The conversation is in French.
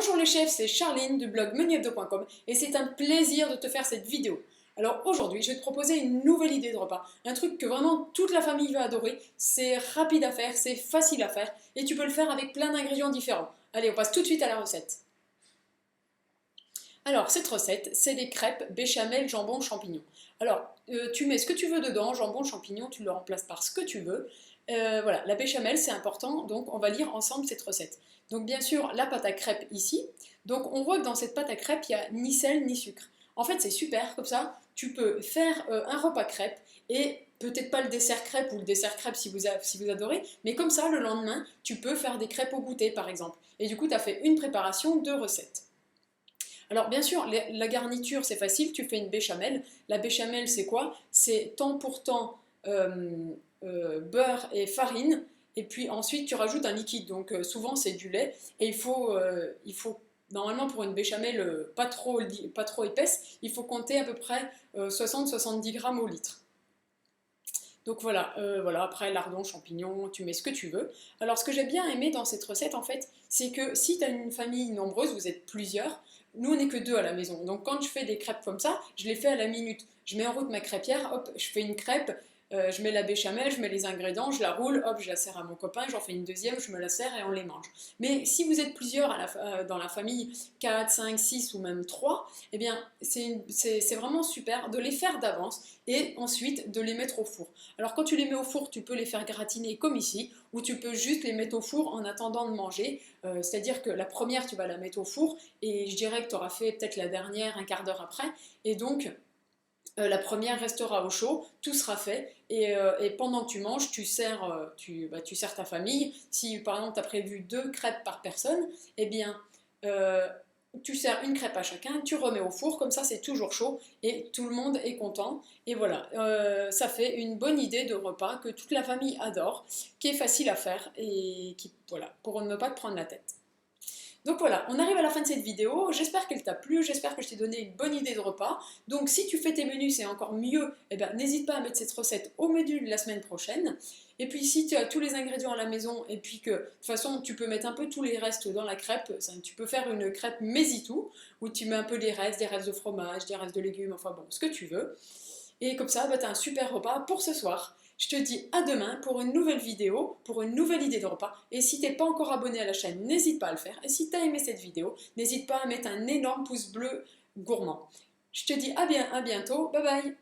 Bonjour les chefs, c'est Charline du blog menuhebdo.com et c'est un plaisir de te faire cette vidéo. Alors aujourd'hui, je vais te proposer une nouvelle idée de repas, un truc que vraiment toute la famille va adorer, c'est rapide à faire, c'est facile à faire et tu peux le faire avec plein d'ingrédients différents. Allez, on passe tout de suite à la recette. Alors cette recette, c'est des crêpes béchamel, jambon, champignons. Alors tu mets ce que tu veux dedans, jambon, champignons, tu le remplaces par ce que tu veux. Voilà, la béchamel c'est important, donc on va lire ensemble cette recette. Donc bien sûr, la pâte à crêpes ici. Donc on voit que dans cette pâte à crêpes, il n'y a ni sel ni sucre. En fait c'est super, comme ça tu peux faire un repas crêpes et peut-être pas le dessert crêpes ou le dessert crêpes si vous adorez, mais comme ça le lendemain tu peux faire des crêpes au goûter par exemple. Et du coup tu as fait une préparation, deux recettes. Alors bien sûr, la garniture c'est facile, tu fais une béchamel. La béchamel c'est quoi? C'est temps pour temps beurre et farine, et puis ensuite tu rajoutes un liquide, donc souvent c'est du lait, et il faut normalement pour une béchamel pas trop épaisse, il faut compter à peu près 60-70 grammes au litre. Donc voilà, voilà, après lardons, champignons, tu mets ce que tu veux. Alors ce que j'ai bien aimé dans cette recette en fait, c'est que si tu as une famille nombreuse, vous êtes plusieurs, nous on n'est que deux à la maison. Donc quand je fais des crêpes comme ça, je les fais à la minute. Je mets en route ma crêpière, hop, je fais une crêpe, je mets la béchamel, je mets les ingrédients, je la roule, hop, je la sers à mon copain, j'en fais une deuxième, je me la sers et on les mange. Mais si vous êtes plusieurs dans la famille, 4, 5, 6 ou même 3, eh bien c'est vraiment super de les faire d'avance et ensuite de les mettre au four. Alors quand tu les mets au four, tu peux les faire gratiner comme ici, ou tu peux juste les mettre au four en attendant de manger. C'est-à-dire que la première, tu vas la mettre au four, et je dirais que tu auras fait peut-être la dernière un quart d'heure après, et donc la première restera au chaud, tout sera fait, et pendant que tu manges, tu sers ta famille. Si par exemple tu as prévu 2 crêpes par personne, eh bien euh, tu sers une crêpe à chacun, tu remets au four, comme ça c'est toujours chaud et tout le monde est content. Et voilà, ça fait une bonne idée de repas que toute la famille adore, qui est facile à faire et qui, voilà, pour ne pas te prendre la tête. Donc voilà, on arrive à la fin de cette vidéo, j'espère qu'elle t'a plu, j'espère que je t'ai donné une bonne idée de repas. Donc si tu fais tes menus, c'est encore mieux, eh ben, n'hésite pas à mettre cette recette au menu de la semaine prochaine. Et puis si tu as tous les ingrédients à la maison, et puis que de toute façon tu peux mettre un peu tous les restes dans la crêpe, tu peux faire une crêpe mesitou, où tu mets un peu des restes de fromage, des restes de légumes, enfin bon, ce que tu veux. Et comme ça, bah, tu as un super repas pour ce soir. Je te dis à demain pour une nouvelle vidéo, pour une nouvelle idée de repas. Et si tu n'es pas encore abonné à la chaîne, n'hésite pas à le faire. Et si tu as aimé cette vidéo, n'hésite pas à mettre un énorme pouce bleu gourmand. Je te dis à bientôt, bye bye.